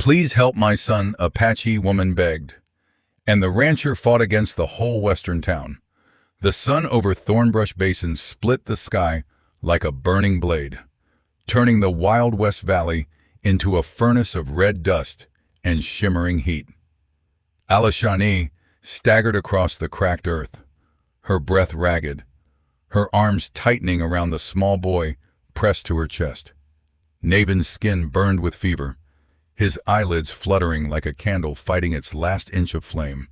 "Please help my son," Apache woman begged. And the rancher fought against the whole western town. The sun over Thornbrush Basin split the sky like a burning blade, turning the Wild West Valley into a furnace of red dust and shimmering heat. Alashani staggered across the cracked earth, her breath ragged, her arms tightening around the small boy pressed to her chest. Navin's skin burned with fever, his eyelids fluttering like a candle fighting its last inch of flame.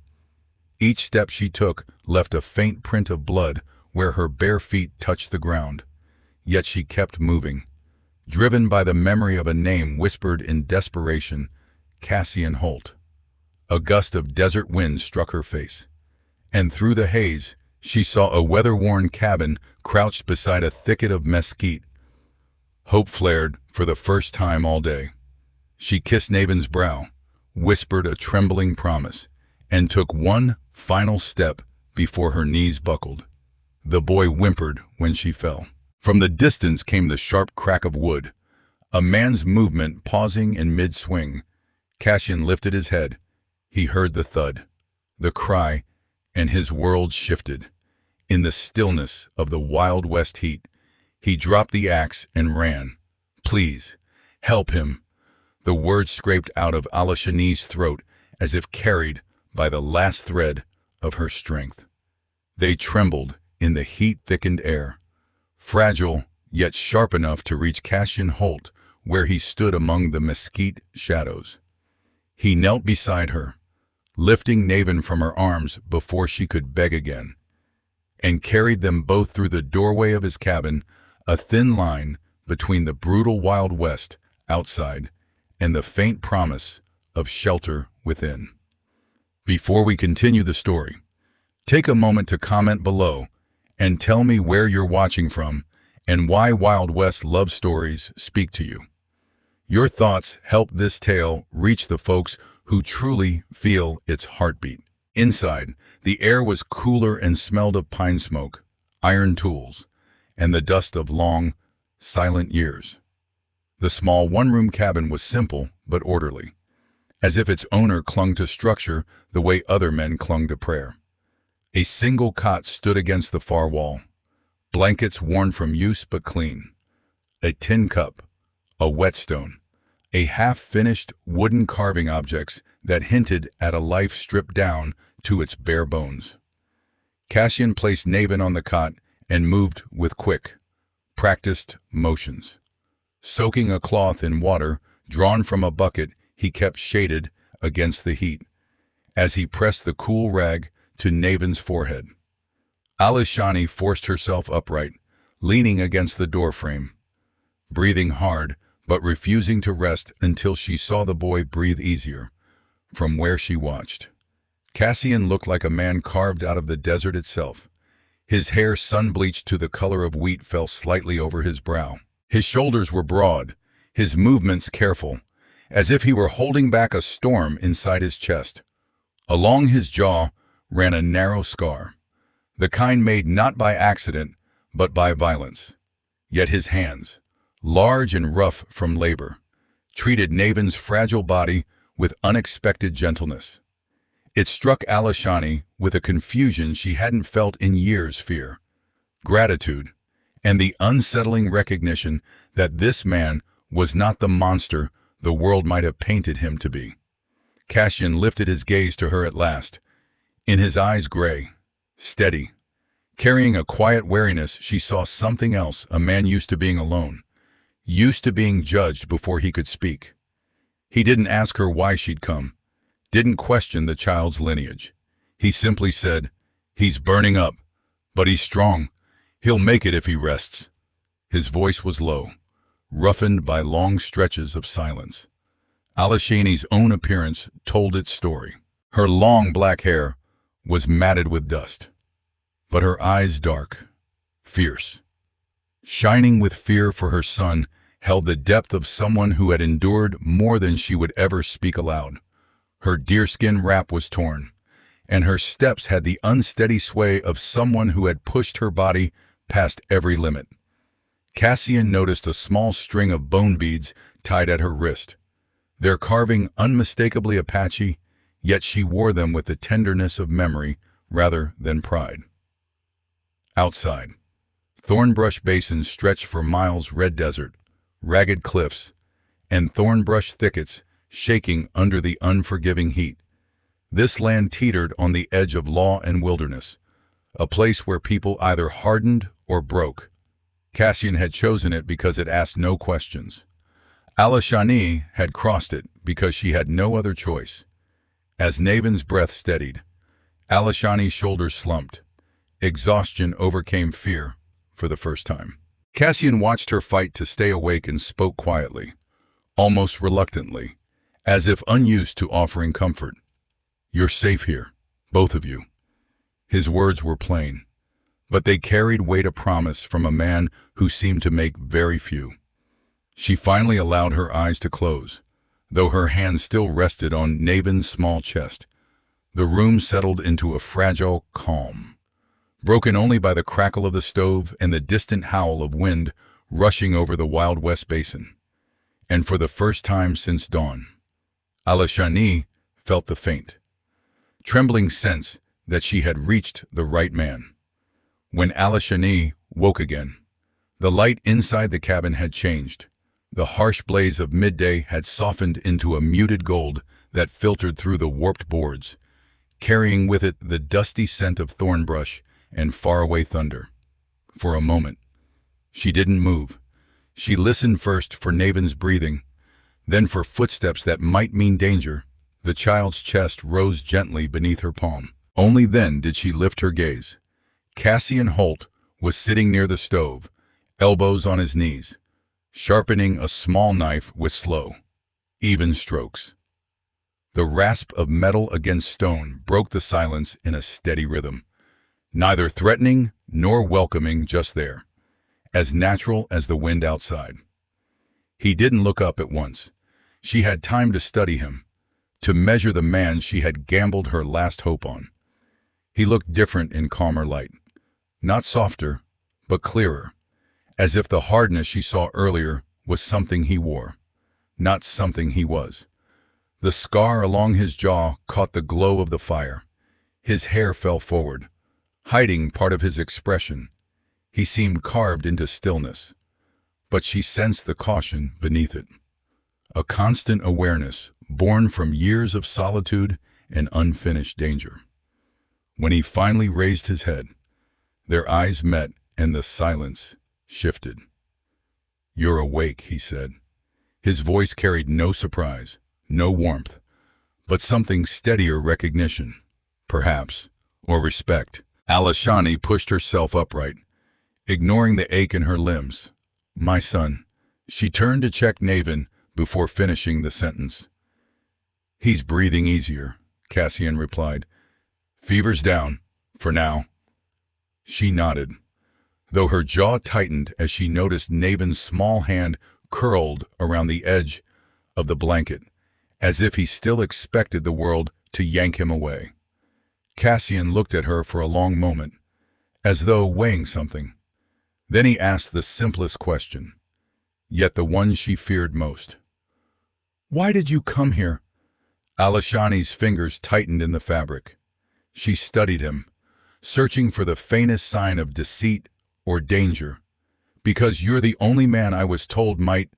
Each step she took left a faint print of blood where her bare feet touched the ground. Yet she kept moving, driven by the memory of a name whispered in desperation, Cassian Holt. A gust of desert wind struck her face, and through the haze she saw a weather-worn cabin crouched beside a thicket of mesquite. Hope flared for the first time all day. She kissed Navin's brow, whispered a trembling promise, and took one final step before her knees buckled. The boy whimpered when she fell. From the distance came the sharp crack of wood, a man's movement pausing in mid-swing. Cassian lifted his head. He heard the thud, the cry, and his world shifted. In the stillness of the Wild West heat, he dropped the axe and ran. "Please, help him." The words scraped out of Alashani's throat as if carried by the last thread of her strength. They trembled in the heat-thickened air, fragile yet sharp enough to reach Cassian Holt where he stood among the mesquite shadows. He knelt beside her, lifting Navin from her arms before she could beg again, and carried them both through the doorway of his cabin, a thin line between the brutal Wild West outside and the faint promise of shelter within. Before we continue the story, take a moment to comment below and tell me where you're watching from and why Wild West love stories speak to you. Your thoughts help this tale reach the folks who truly feel its heartbeat. Inside, the air was cooler and smelled of pine smoke, iron tools, and the dust of long, silent years. The small one-room cabin was simple but orderly, as if its owner clung to structure the way other men clung to prayer. A single cot stood against the far wall, blankets worn from use but clean, a tin cup, a whetstone, a half-finished wooden carving objects that hinted at a life stripped down to its bare bones. Cassian placed Navin on the cot and moved with quick, practiced motions. Soaking a cloth in water drawn from a bucket he kept shaded against the heat, as he pressed the cool rag to Navin's forehead. Alashani forced herself upright, leaning against the doorframe, breathing hard but refusing to rest until she saw the boy breathe easier. From where she watched, Cassian looked like a man carved out of the desert itself. His hair, sun-bleached to the color of wheat, fell slightly over his brow. His shoulders were broad, his movements careful, as if he were holding back a storm inside his chest. Along his jaw ran a narrow scar, the kind made not by accident, but by violence. Yet his hands, large and rough from labor, treated Navin's fragile body with unexpected gentleness. It struck Alashani with a confusion she hadn't felt in years: fear, gratitude, and the unsettling recognition that this man was not the monster the world might have painted him to be. Cassian lifted his gaze to her at last. In his eyes, gray, steady, carrying a quiet wariness, she saw something else: a man used to being alone, used to being judged before he could speak. He didn't ask her why she'd come, didn't question the child's lineage. He simply said, "He's burning up, but he's strong. He'll make it if he rests." His voice was low, roughened by long stretches of silence. Alashani's own appearance told its story. Her long black hair was matted with dust, but her eyes, dark, fierce, shining with fear for her son, held the depth of someone who had endured more than she would ever speak aloud. Her deerskin wrap was torn, and her steps had the unsteady sway of someone who had pushed her body past every limit. Cassian noticed a small string of bone beads tied at her wrist. their carving unmistakably Apache, yet she wore them with the tenderness of memory rather than pride. Outside, thornbrush basins stretched for miles, red desert, ragged cliffs, and thornbrush thickets shaking under the unforgiving heat. This land teetered on the edge of law and wilderness, a place where people either hardened or broke. Cassian had chosen it because it asked no questions. Alashani had crossed it because she had no other choice. As Navin's breath steadied, Alashani's shoulders slumped. Exhaustion overcame fear for the first time. Cassian watched her fight to stay awake and spoke quietly, almost reluctantly, as if unused to offering comfort. "You're safe here, both of you." His words were plain, but they carried weight of promise from a man who seemed to make very few. She finally allowed her eyes to close, though her hands still rested on Navin's small chest. The room settled into a fragile calm, broken only by the crackle of the stove and the distant howl of wind rushing over the Wild West Basin. And for the first time since dawn, Alashani felt the faint, trembling sense that she had reached the right man. When Alashani woke again, the light inside the cabin had changed. The harsh blaze of midday had softened into a muted gold that filtered through the warped boards, carrying with it the dusty scent of thornbrush and faraway thunder. For a moment, she didn't move. She listened first for Navin's breathing, then for footsteps that might mean danger. The child's chest rose gently beneath her palm. Only then did she lift her gaze. Cassian Holt was sitting near the stove, elbows on his knees, sharpening a small knife with slow, even strokes. The rasp of metal against stone broke the silence in a steady rhythm, neither threatening nor welcoming, just there, as natural as the wind outside. He didn't look up at once. She had time to study him, to measure the man she had gambled her last hope on. He looked different in calmer light, not softer, but clearer, as if the hardness she saw earlier was something he wore, not something he was. The scar along his jaw caught the glow of the fire. His hair fell forward, hiding part of his expression. He seemed carved into stillness, but she sensed the caution beneath it, a constant awareness born from years of solitude and unfinished danger. When he finally raised his head, their eyes met and the silence shifted. "You're awake," he said. His voice carried no surprise, no warmth, but something steadier, recognition, perhaps, or respect. Alashani pushed herself upright, ignoring the ache in her limbs. "My son." She turned to check Navin before finishing the sentence. "He's breathing easier," Cassian replied. "Fever's down, for now." She nodded, though her jaw tightened as she noticed Navin's small hand curled around the edge of the blanket, as if he still expected the world to yank him away. Cassian looked at her for a long moment, as though weighing something. Then he asked the simplest question, yet the one she feared most. "Why did you come here?" Alashani's fingers tightened in the fabric. She studied him, searching for the faintest sign of deceit or danger. "Because you're the only man I was told might—"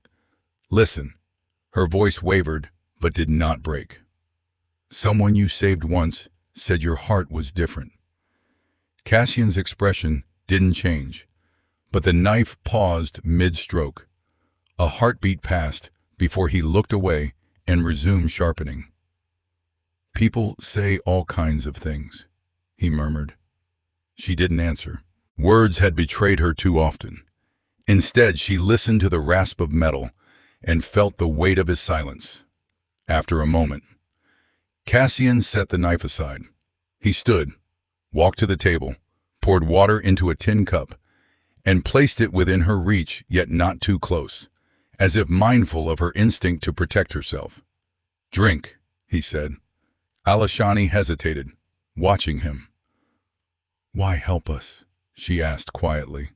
"Listen." Her voice wavered, but did not break. "Someone you saved once said your heart was different." Cassian's expression didn't change, but the knife paused mid-stroke. A heartbeat passed before he looked away and resumed sharpening. "People say all kinds of things," he murmured. She didn't answer. Words had betrayed her too often. Instead, she listened to the rasp of metal and felt the weight of his silence. After a moment, Cassian set the knife aside. He stood, walked to the table, poured water into a tin cup, and placed it within her reach, yet not too close, as if mindful of her instinct to protect herself. "Drink," he said. Alashani hesitated, watching him. "Why help us?" she asked quietly.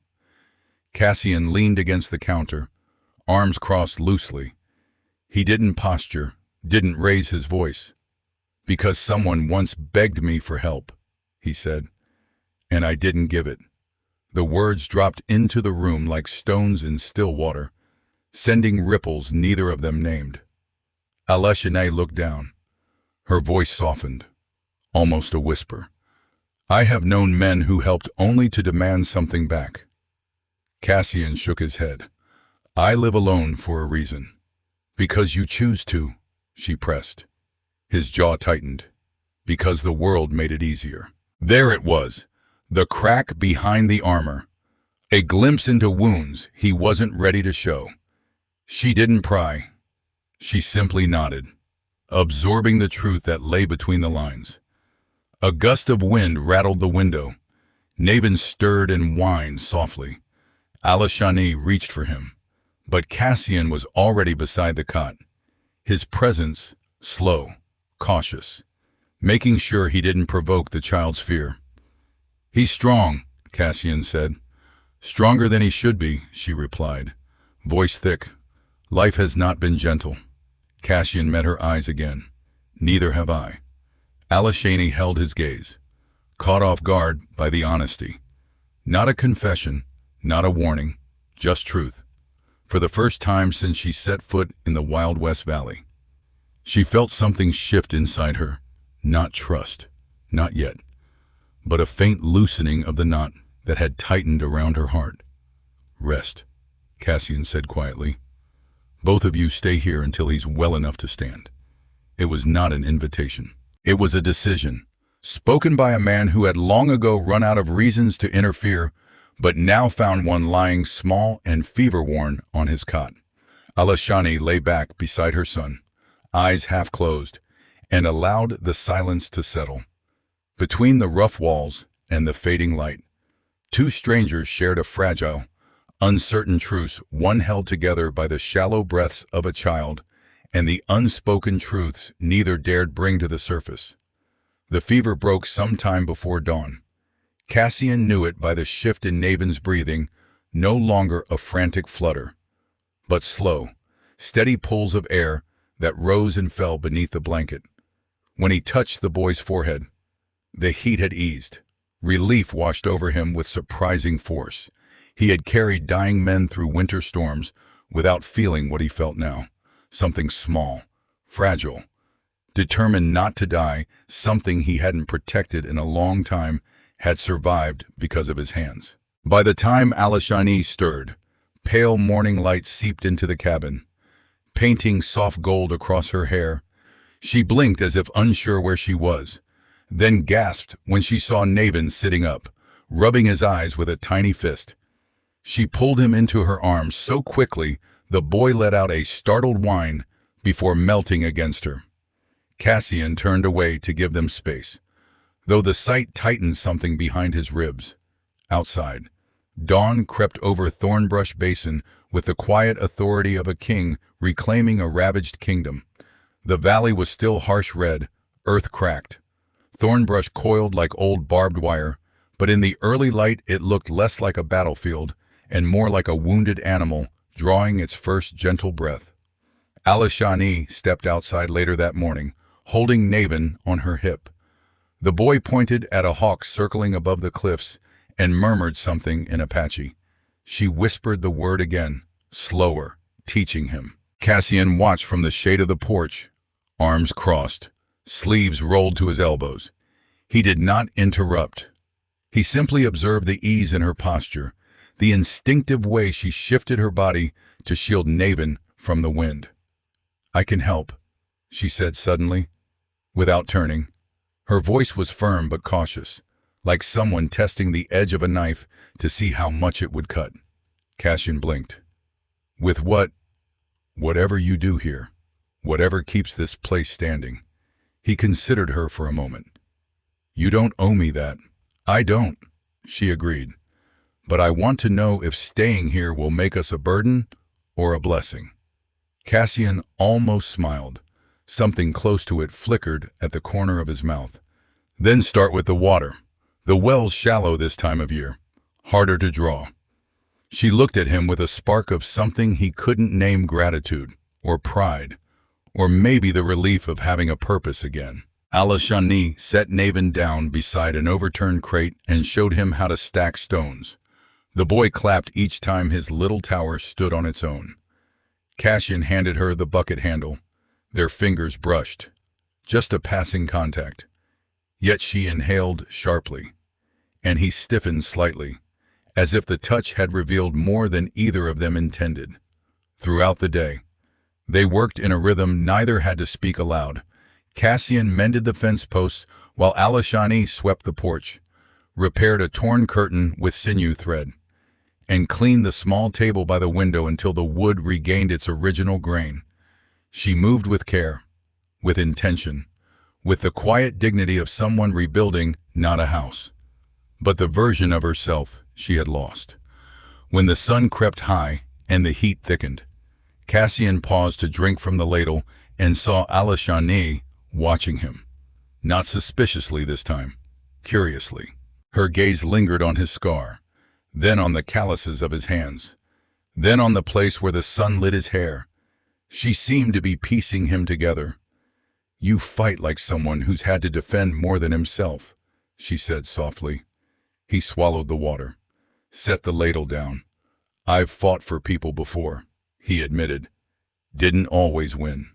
Cassian leaned against the counter, arms crossed loosely. He didn't posture, didn't raise his voice. Because someone once begged me for help, he said, and I didn't give it. The words dropped into the room like stones in still water, sending ripples neither of them named. Apache looked down. Her voice softened, almost a whisper. I have known men who helped only to demand something back. Cassian shook his head. I live alone for a reason. Because you choose to, she pressed. His jaw tightened. Because the world made it easier. There it was, the crack behind the armor. A glimpse into wounds he wasn't ready to show. She didn't pry. She simply nodded, absorbing the truth that lay between the lines. A gust of wind rattled the window. Naven stirred and whined softly. Apache reached for him, but Cassian was already beside the cot. His presence, slow, cautious, making sure he didn't provoke the child's fear. He's strong, Cassian said. Stronger than he should be, she replied, voice thick. Life has not been gentle. Cassian met her eyes again. Neither have I. Apache held his gaze, caught off guard by the honesty. Not a confession, not a warning, just truth. For the first time since she set foot in the Wild West Valley. She felt something shift inside her, not trust, not yet, but a faint loosening of the knot that had tightened around her heart. Rest, Cassian said quietly. Both of you stay here until he's well enough to stand. It was not an invitation. It was a decision, spoken by a man who had long ago run out of reasons to interfere, but now found one lying small and fever-worn on his cot. Apache lay back beside her son, eyes half closed, and allowed the silence to settle. Between the rough walls and the fading light, two strangers shared a fragile, uncertain truce, one held together by the shallow breaths of a child and the unspoken truths neither dared bring to the surface. The fever broke some time before dawn. Cassian knew it by the shift in Naven's breathing, no longer a frantic flutter, but slow, steady pulls of air that rose and fell beneath the blanket. When he touched the boy's forehead, the heat had eased. Relief washed over him with surprising force. He had carried dying men through winter storms without feeling what he felt now. Something small, fragile, determined not to die, something he hadn't protected in a long time, had survived because of his hands. By the time Apache stirred, pale morning light seeped into the cabin, painting soft gold across her hair. She blinked as if unsure where she was, then gasped when she saw Naven sitting up, rubbing his eyes with a tiny fist. She pulled him into her arms so quickly the boy let out a startled whine before melting against her. Cassian turned away to give them space, though the sight tightened something behind his ribs. Outside, dawn crept over Thornbrush Basin with the quiet authority of a king reclaiming a ravaged kingdom. The valley was still harsh red, earth cracked. Thornbrush coiled like old barbed wire, but in the early light it looked less like a battlefield and more like a wounded animal drawing its first gentle breath. Apache stepped outside later that morning, holding Naven on her hip. The boy pointed at a hawk circling above the cliffs and murmured something in Apache. She whispered the word again, slower, teaching him. Cassian watched from the shade of the porch, arms crossed, sleeves rolled to his elbows. He did not interrupt. He simply observed the ease in her posture, the instinctive way she shifted her body to shield Naven from the wind. I can help, she said suddenly, without turning. Her voice was firm but cautious, like someone testing the edge of a knife to see how much it would cut. Cassian blinked. With whatever you do here, whatever keeps this place standing. He considered her for a moment. You don't owe me that. I don't, she agreed. But I want to know if staying here will make us a burden or a blessing. Cassian almost smiled. Something close to it flickered at the corner of his mouth. Then start with the water. The well's shallow this time of year, harder to draw. She looked at him with a spark of something he couldn't name, gratitude or pride or maybe the relief of having a purpose again. Alashani set Navin down beside an overturned crate and showed him how to stack stones. The boy clapped each time his little tower stood on its own. Cassian handed her the bucket handle. Their fingers brushed. Just a passing contact. Yet she inhaled sharply, and he stiffened slightly, as if the touch had revealed more than either of them intended. Throughout the day, they worked in a rhythm neither had to speak aloud. Cassian mended the fence posts while Alashani swept the porch, repaired a torn curtain with sinew thread, and cleaned the small table by the window until the wood regained its original grain. She moved with care, with intention, with the quiet dignity of someone rebuilding not a house, but the version of herself she had lost. When the sun crept high and the heat thickened, Cassian paused to drink from the ladle and saw Alashani watching him. Not suspiciously this time, curiously. Her gaze lingered on his scar, then on the calluses of his hands, then on the place where the sun lit his hair. She seemed to be piecing him together. "You fight like someone who's had to defend more than himself," she said softly. He swallowed the water, set the ladle down. "I've fought for people before," he admitted. "Didn't always win."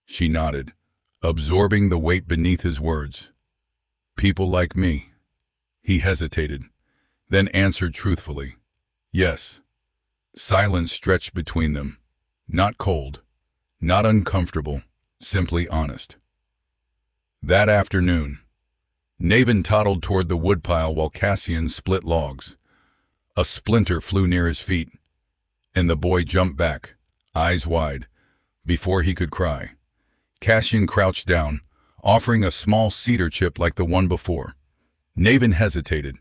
She nodded, absorbing the weight beneath his words. "People like me." He hesitated, then answered truthfully, "Yes." Silence stretched between them, not cold, not uncomfortable, simply honest. That afternoon, Navin toddled toward the woodpile while Cassian split logs. A splinter flew near his feet, and the boy jumped back, eyes wide, before he could cry. Cassian crouched down, offering a small cedar chip like the one before. Navin hesitated,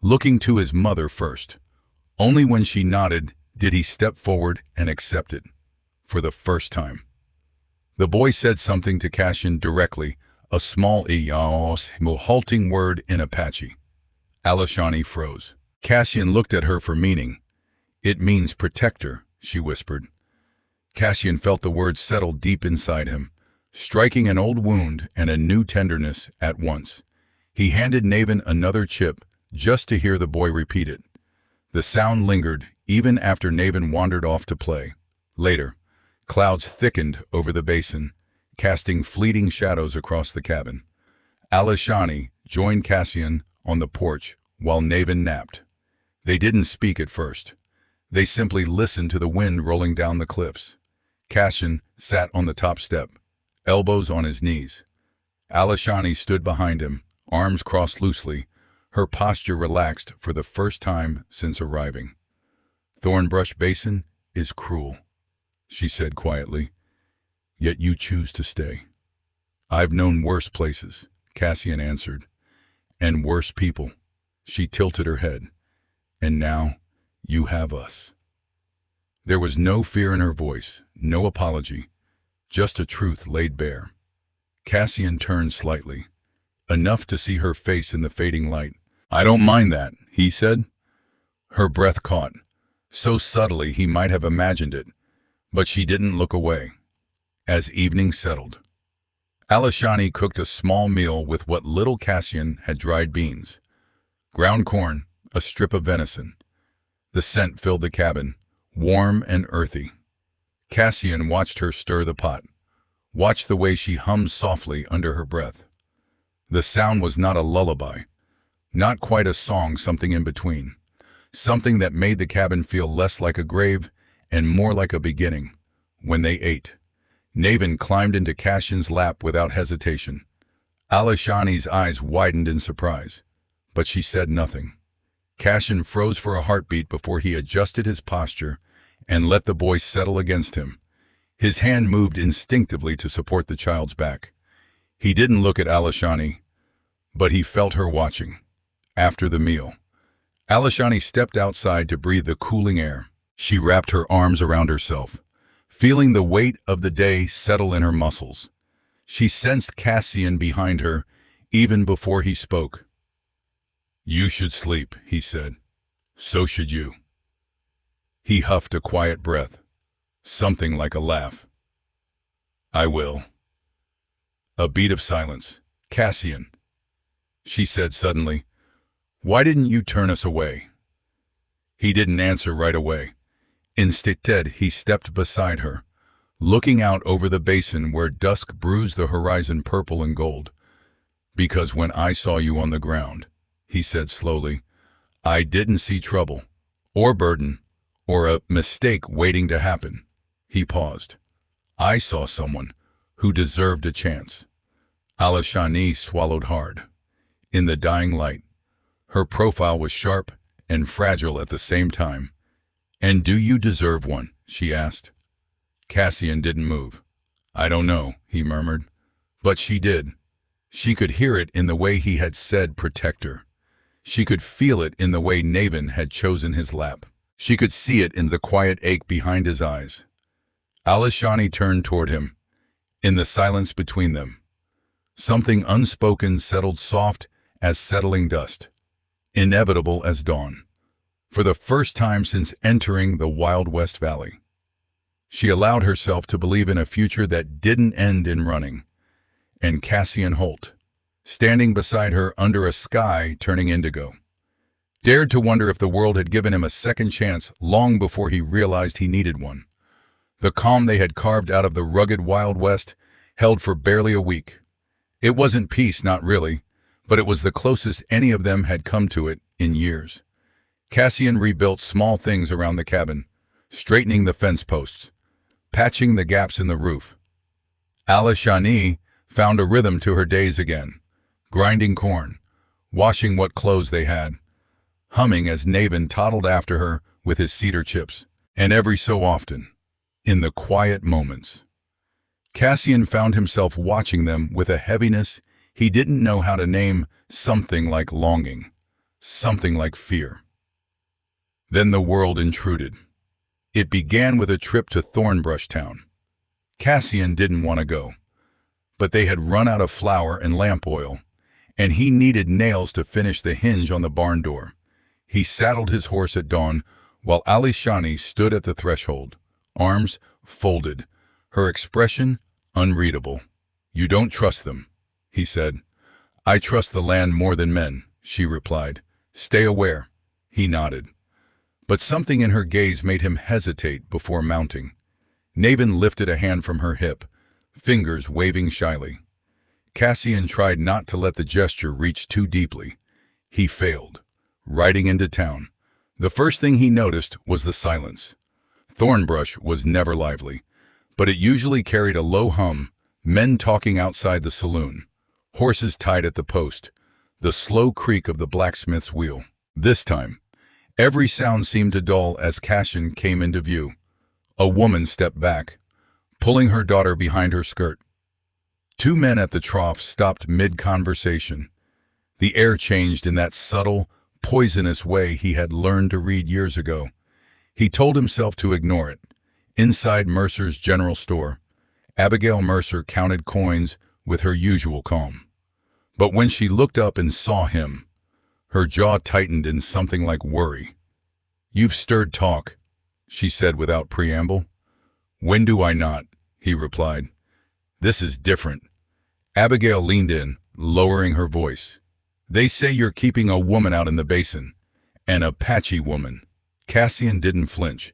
looking to his mother first. Only when she nodded did he step forward and accept it, for the first time. The boy said something to Cassian directly, a small iyos, halting word in Apache. Alashani froze. Cassian looked at her for meaning. "It means protector," she whispered. Cassian felt the words settle deep inside him, striking an old wound and a new tenderness at once. He handed Navin another chip just to hear the boy repeat it. The sound lingered even after Navin wandered off to play. Later, clouds thickened over the basin, casting fleeting shadows across the cabin. Alashani joined Cassian on the porch while Navin napped. They didn't speak at first. They simply listened to the wind rolling down the cliffs. Cassian sat on the top step, elbows on his knees. Alashani stood behind him, arms crossed loosely, her posture relaxed for the first time since arriving. "Thornbrush Basin is cruel," she said quietly, "yet you choose to stay." "I've known worse places," Cassian answered, "and worse people." She tilted her head. "And now, you have us." There was no fear in her voice, no apology, just a truth laid bare. Cassian turned slightly, enough to see her face in the fading light. "I don't mind that," he said. Her breath caught, so subtly he might have imagined it, but she didn't look away. As evening settled, Alashani cooked a small meal with what little Cassian had: dried beans, ground corn, a strip of venison. The scent filled the cabin, warm and earthy. Cassian watched her stir the pot, watched the way she hummed softly under her breath. The sound was not a lullaby, not quite a song, something in between, something that made the cabin feel less like a grave and more like a beginning. When they ate, Navin climbed into Cassian's lap without hesitation. Alashani's eyes widened in surprise, but she said nothing. Cassian froze for a heartbeat before he adjusted his posture and let the boy settle against him. His hand moved instinctively to support the child's back. He didn't look at Alashani, but he felt her watching. After the meal, Alashani stepped outside to breathe the cooling air. She wrapped her arms around herself, feeling the weight of the day settle in her muscles. She sensed Cassian behind her even before he spoke. "You should sleep," he said. "So should you." He huffed a quiet breath, something like a laugh. I will. A beat of silence. Cassian, she said suddenly, why didn't you turn us away? He didn't answer right away. Instead, he stepped beside her, looking out over the basin where dusk bruised the horizon purple and gold. Because when I saw you on the ground, he said slowly, I didn't see trouble, or burden, or a mistake waiting to happen. He paused. I saw someone who deserved a chance. Alashani swallowed hard. In the dying light, her profile was sharp and fragile at the same time. And do you deserve one? She asked. Cassian didn't move. I don't know, he murmured. But she did. She could hear it in the way he had said protect her. She could feel it in the way Naven had chosen his lap. She could see it in the quiet ache behind his eyes. Alashani turned toward him. In the silence between them, something unspoken settled soft as settling dust, inevitable as dawn. For the first time since entering the Wild West Valley, she allowed herself to believe in a future that didn't end in running. And Cassian Holt, standing beside her under a sky turning indigo, dared to wonder if the world had given him a second chance long before he realized he needed one. The calm they had carved out of the rugged Wild West held for barely a week. It wasn't peace, not really, but it was the closest any of them had come to it in years. Cassian rebuilt small things around the cabin, straightening the fence posts, patching the gaps in the roof. Alashani found a rhythm to her days again, grinding corn, washing what clothes they had, humming as Naven toddled after her with his cedar chips. And every so often, in the quiet moments, Cassian found himself watching them with a heaviness he didn't know how to name, something like longing, something like fear. Then the world intruded. It began with a trip to Thornbrush Town. Cassian didn't want to go, but they had run out of flour and lamp oil, and he needed nails to finish the hinge on the barn door. He saddled his horse at dawn, while Alashani stood at the threshold, arms folded, her expression unreadable. You don't trust them, he said. I trust the land more than men, she replied. Stay aware, he nodded. But something in her gaze made him hesitate before mounting. Naven lifted a hand from her hip, fingers waving shyly. Cassian tried not to let the gesture reach too deeply. He failed. Riding into town, the first thing he noticed was the silence. Thornbrush was never lively, but it usually carried a low hum, men talking outside the saloon, horses tied at the post, the slow creak of the blacksmith's wheel. This time, every sound seemed to dull as Cassian came into view. A woman stepped back, pulling her daughter behind her skirt. Two men at the trough stopped mid-conversation. The air changed in that subtle, poisonous way he had learned to read years ago. He told himself to ignore it. Inside Mercer's general store, Abigail Mercer counted coins with her usual calm. But when she looked up and saw him, her jaw tightened in something like worry. You've stirred talk, she said without preamble. When do I not? He replied. This is different. Abigail leaned in, lowering her voice. They say you're keeping a woman out in the basin. An Apache woman. Cassian didn't flinch.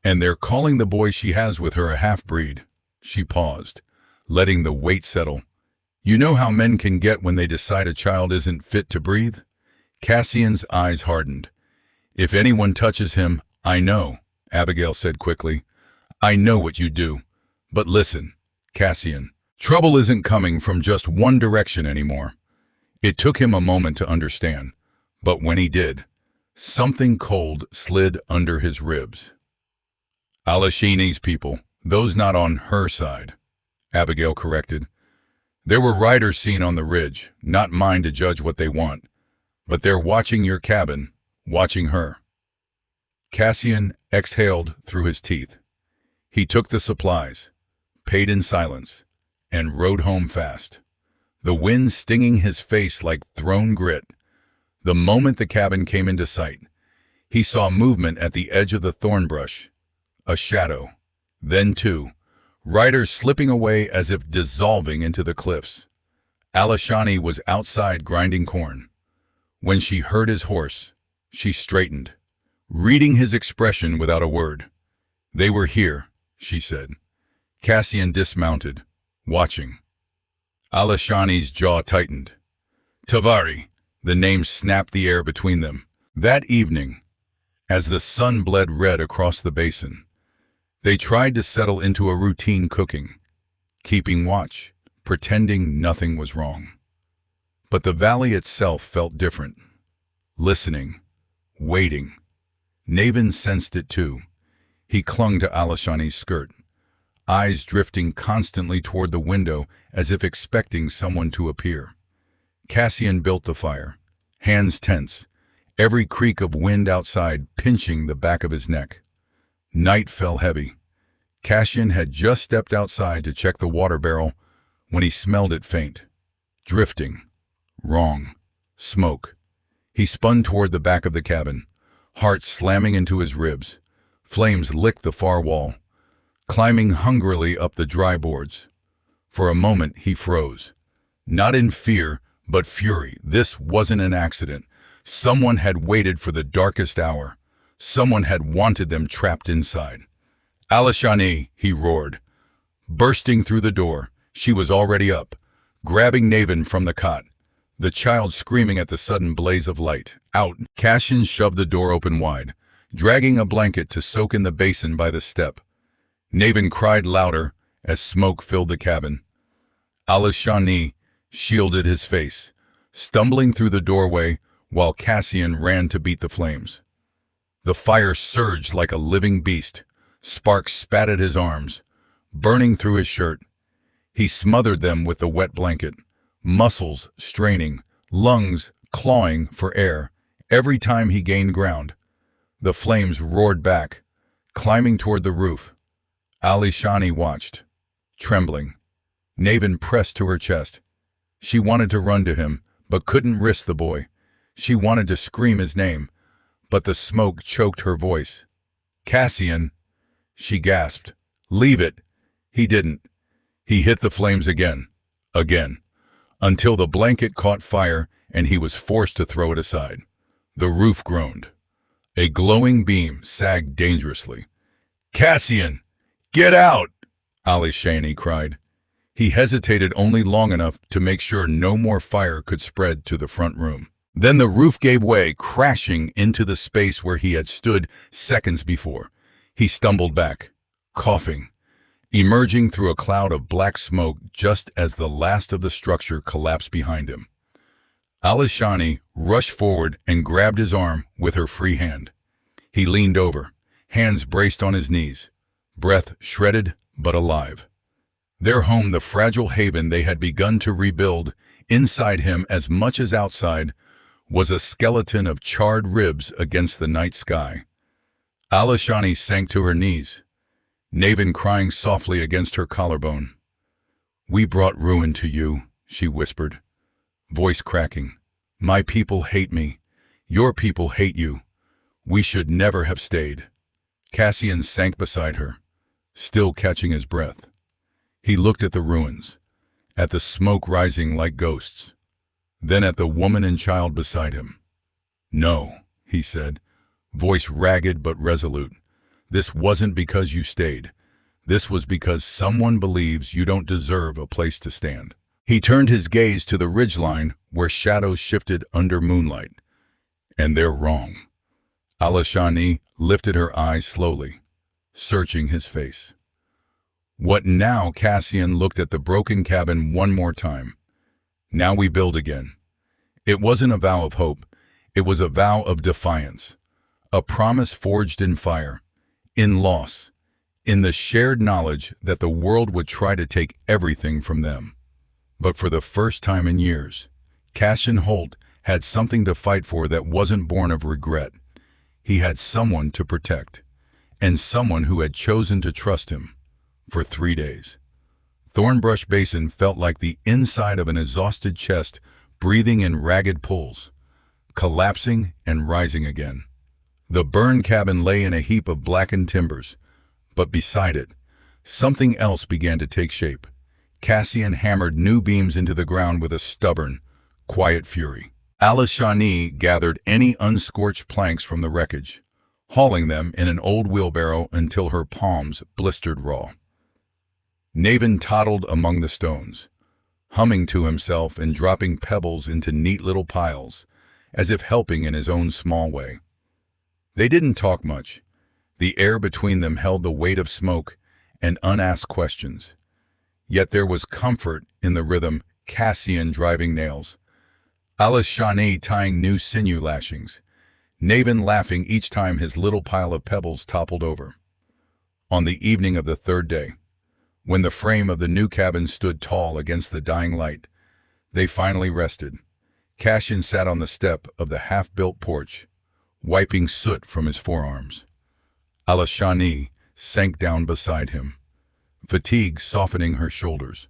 And they're calling the boy she has with her a half-breed. She paused, letting the weight settle. You know how men can get when they decide a child isn't fit to breathe? Cassian's eyes hardened. If anyone touches him, I know, Abigail said quickly. I know what you do. But listen, Cassian, trouble isn't coming from just one direction anymore. It took him a moment to understand, but when he did, something cold slid under his ribs. Alashini's people, those not on her side, Abigail corrected. There were riders seen on the ridge, not mine to judge what they want, but they're watching your cabin, watching her. Cassian exhaled through his teeth. He took the supplies, paid in silence, and rode home fast, the wind stinging his face like thrown grit. The moment the cabin came into sight, he saw movement at the edge of the thorn brush, a shadow, then two, riders slipping away as if dissolving into the cliffs. Alishani was outside grinding corn. When she heard his horse, she straightened, reading his expression without a word. "They were here," she said. Cassian dismounted, watching. Alishani's jaw tightened. Tavari, the name snapped the air between them. That evening, as the sun bled red across the basin, they tried to settle into a routine cooking, keeping watch, pretending nothing was wrong. But the valley itself felt different. Listening, waiting. Navin sensed it too. He clung to Alishani's skirt, eyes drifting constantly toward the window as if expecting someone to appear. Cassian built the fire, hands tense, every creak of wind outside pinching the back of his neck. Night fell heavy. Cassian had just stepped outside to check the water barrel when he smelled it faint. Drifting. Wrong. Smoke. He spun toward the back of the cabin, heart slamming into his ribs. Flames licked the far wall, climbing hungrily up the dry boards. For a moment he froze. Not in fear, but fury. This wasn't an accident. Someone had waited for the darkest hour. Someone had wanted them trapped inside. "Alishani," he roared. Bursting through the door, she was already up, grabbing Navin from the cot, the child screaming at the sudden blaze of light. "Out!" Cassian shoved the door open wide, dragging a blanket to soak in the basin by the step. Navin cried louder as smoke filled the cabin. Alishani shielded his face, stumbling through the doorway while Cassian ran to beat the flames. The fire surged like a living beast. Sparks spat at his arms, burning through his shirt. He smothered them with the wet blanket, muscles straining, lungs clawing for air. Every time he gained ground, the flames roared back, climbing toward the roof. Alishani watched, trembling. Navin pressed to her chest. She wanted to run to him, but couldn't risk the boy. She wanted to scream his name, but the smoke choked her voice. "Cassian," she gasped. "Leave it." He didn't. He hit the flames again, until the blanket caught fire and he was forced to throw it aside. The roof groaned. A glowing beam sagged dangerously. "Cassian, get out!" Alishani cried. He hesitated only long enough to make sure no more fire could spread to the front room. Then the roof gave way, crashing into the space where he had stood seconds before. He stumbled back, coughing, emerging through a cloud of black smoke just as the last of the structure collapsed behind him. Alishani rushed forward and grabbed his arm with her free hand. He leaned over, hands braced on his knees, breath shredded but alive. Their home, the fragile haven they had begun to rebuild, inside him as much as outside, was a skeleton of charred ribs against the night sky. Alishani sank to her knees, Navin crying softly against her collarbone. "We brought ruin to you," she whispered, voice cracking. "My people hate me. Your people hate you. We should never have stayed." Cassian sank beside her, still catching his breath. He looked at the ruins, at the smoke rising like ghosts, then at the woman and child beside him. "No," he said, voice ragged but resolute. "This wasn't because you stayed. This was because someone believes you don't deserve a place to stand." He turned his gaze to the ridgeline where shadows shifted under moonlight. "And they're wrong." Alishani lifted her eyes slowly, searching his face. "What now?" Cassian looked at the broken cabin one more time. "Now we build again." It wasn't a vow of hope. It was a vow of defiance. A promise forged in fire, in loss, in the shared knowledge that the world would try to take everything from them. But for the first time in years, Cassian Holt had something to fight for that wasn't born of regret. He had someone to protect, and someone who had chosen to trust him. For 3 days. Thornbrush Basin felt like the inside of an exhausted chest, breathing in ragged pulls, collapsing and rising again. The burned cabin lay in a heap of blackened timbers, but beside it, something else began to take shape. Cassian hammered new beams into the ground with a stubborn, quiet fury. Alashani gathered any unscorched planks from the wreckage, hauling them in an old wheelbarrow until her palms blistered raw. Navin toddled among the stones, humming to himself and dropping pebbles into neat little piles, as if helping in his own small way. They didn't talk much. The air between them held the weight of smoke and unasked questions. Yet there was comfort in the rhythm, Cassian driving nails, Alashani tying new sinew lashings, Navin laughing each time his little pile of pebbles toppled over. On the evening of the third day, when the frame of the new cabin stood tall against the dying light, they finally rested. Cassian sat on the step of the half-built porch, wiping soot from his forearms. Alashani sank down beside him, fatigue softening her shoulders.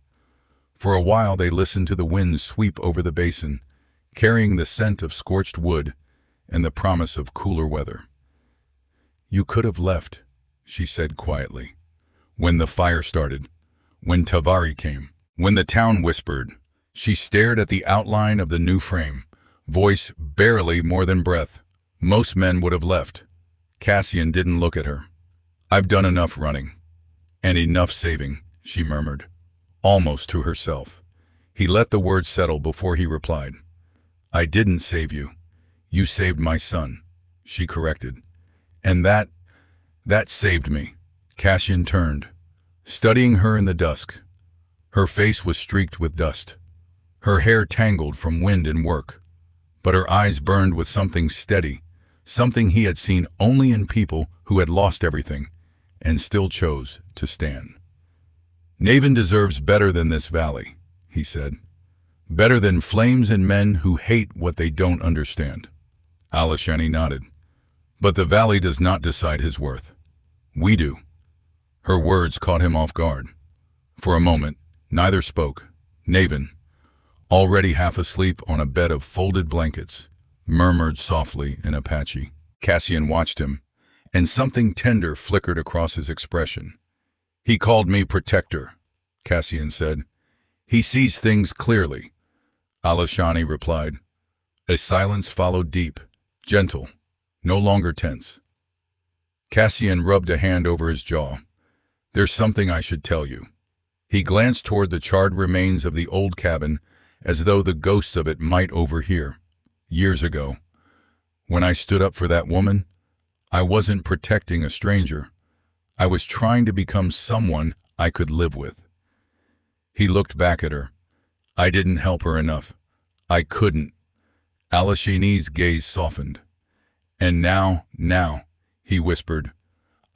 For a while they listened to the wind sweep over the basin, carrying the scent of scorched wood and the promise of cooler weather. "You could have left," she said quietly. When the fire started, when Tavari came, when the town whispered, she stared at the outline of the new frame, voice barely more than breath. Most men would have left. Cassian didn't look at her. "I've done enough running. And enough saving," she murmured, almost to herself. He let the words settle before he replied. "I didn't save you. You saved my son," she corrected. "And that saved me." Cassian turned, studying her in the dusk. Her face was streaked with dust, her hair tangled from wind and work, but her eyes burned with something steady, something he had seen only in people who had lost everything and still chose to stand. "Navin deserves better than this valley," he said. "Better than flames and men who hate what they don't understand." Alashani nodded. "But the valley does not decide his worth. We do." Her words caught him off guard. For a moment, neither spoke. Navin, already half asleep on a bed of folded blankets, murmured softly in Apache. Cassian watched him, and something tender flickered across his expression. "He called me protector," Cassian said. "He sees things clearly," Alashani replied. A silence followed, deep, gentle, no longer tense. Cassian rubbed a hand over his jaw. "There's something I should tell you." He glanced toward the charred remains of the old cabin as though the ghosts of it might overhear. "Years ago, when I stood up for that woman, I wasn't protecting a stranger. I was trying to become someone I could live with." He looked back at her. "I didn't help her enough. I couldn't." Alashini's gaze softened. "And now, he whispered,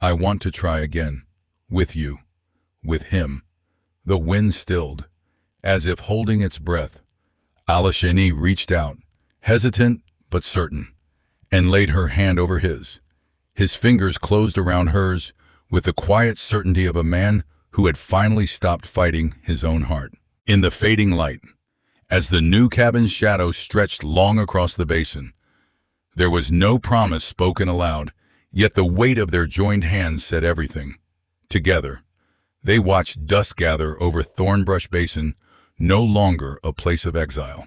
"I want to try again. With you. With him." The wind stilled, as if holding its breath. Alashani reached out, hesitant but certain, and laid her hand over his. His fingers closed around hers with the quiet certainty of a man who had finally stopped fighting his own heart. In the fading light, as the new cabin's shadow stretched long across the basin, there was no promise spoken aloud, yet the weight of their joined hands said everything. Together, they watched dusk gather over Thornbrush Basin, no longer a place of exile,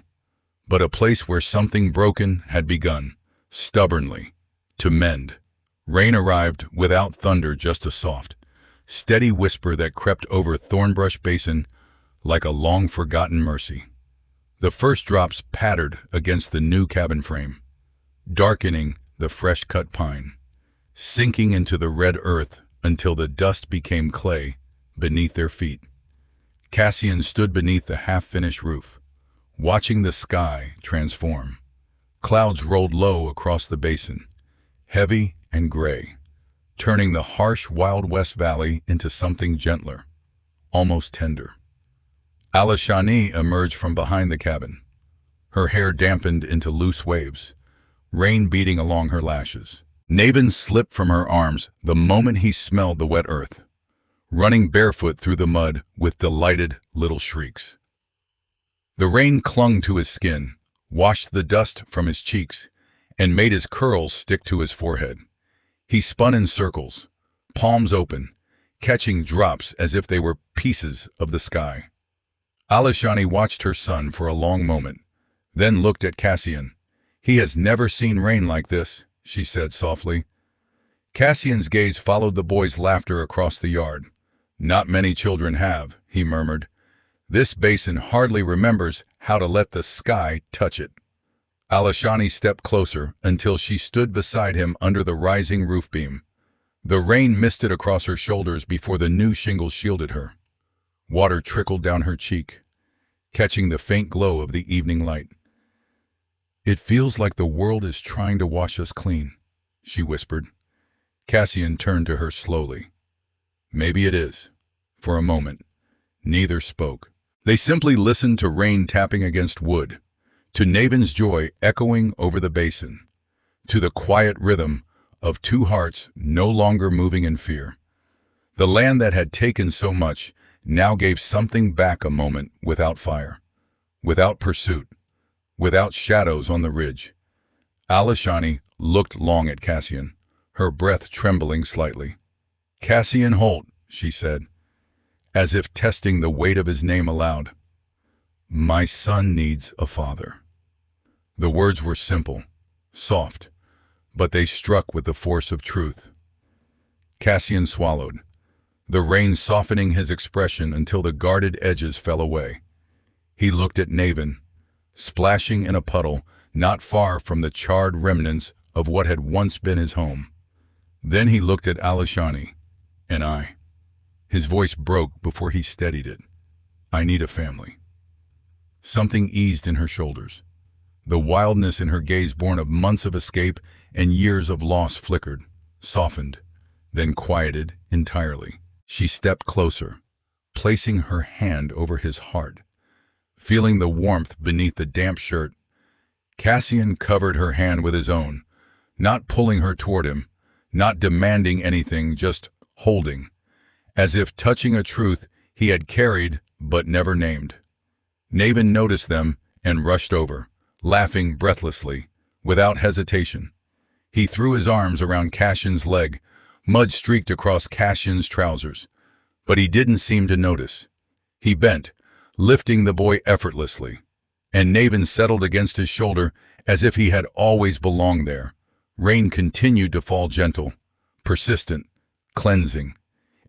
but a place where something broken had begun, stubbornly, to mend. Rain arrived without thunder, just a soft, steady whisper that crept over Thornbrush Basin like a long-forgotten mercy. The first drops pattered against the new cabin frame, darkening the fresh-cut pine, sinking into the red earth until the dust became clay beneath their feet. Cassian stood beneath the half-finished roof, watching the sky transform. Clouds rolled low across the basin, heavy and gray, turning the harsh Wild West Valley into something gentler, almost tender. Alashani emerged from behind the cabin, her hair dampened into loose waves, rain beating along her lashes. Navin slipped from her arms the moment he smelled the wet earth, running barefoot through the mud with delighted little shrieks. The rain clung to his skin, washed the dust from his cheeks, and made his curls stick to his forehead. He spun in circles, palms open, catching drops as if they were pieces of the sky. Alishani watched her son for a long moment, then looked at Cassian. "He has never seen rain like this," she said softly. Cassian's gaze followed the boy's laughter across the yard. "Not many children have," he murmured. "This basin hardly remembers how to let the sky touch it." Alishani stepped closer until she stood beside him under the rising roof beam. The rain misted across her shoulders before the new shingles shielded her. Water trickled down her cheek, catching the faint glow of the evening light. "It feels like the world is trying to wash us clean," she whispered. Cassian turned to her slowly. "Maybe it is." For a moment, neither spoke. They simply listened to rain tapping against wood, to Naven's joy echoing over the basin, to the quiet rhythm of two hearts no longer moving in fear. The land that had taken so much now gave something back a moment without fire, without pursuit, without shadows on the ridge. Alishani looked long at Cassian, her breath trembling slightly. "Cassian Holt," she said, as if testing the weight of his name aloud. "My son needs a father." The words were simple, soft, but they struck with the force of truth. Cassian swallowed, the rain softening his expression until the guarded edges fell away. He looked at Naven, splashing in a puddle not far from the charred remnants of what had once been his home. Then he looked at Alishani, and I. His voice broke before he steadied it. "I need a family." Something eased in her shoulders. The wildness in her gaze, born of months of escape and years of loss, flickered, softened, then quieted entirely. She stepped closer, placing her hand over his heart, feeling the warmth beneath the damp shirt. Cassian covered her hand with his own, not pulling her toward him, not demanding anything, just holding, as if touching a truth he had carried but never named. Naven noticed them and rushed over, laughing breathlessly, without hesitation. He threw his arms around Cassian's leg, mud streaked across Cassian's trousers, but he didn't seem to notice. He bent, lifting the boy effortlessly, and Naven settled against his shoulder as if he had always belonged there. Rain continued to fall, gentle, persistent, cleansing.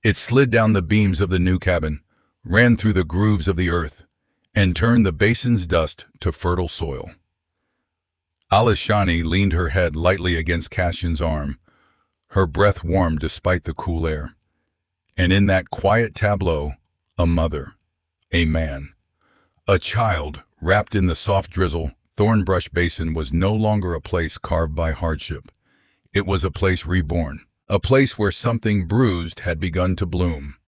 It slid down the beams of the new cabin, ran through the grooves of the earth, and turned the basin's dust to fertile soil. Alishani leaned her head lightly against Cassian's arm, her breath warm despite the cool air. And in that quiet tableau, a mother, a man, a child wrapped in the soft drizzle. Thornbrush Basin was no longer a place carved by hardship. It was a place reborn, a place where something bruised had begun to bloom.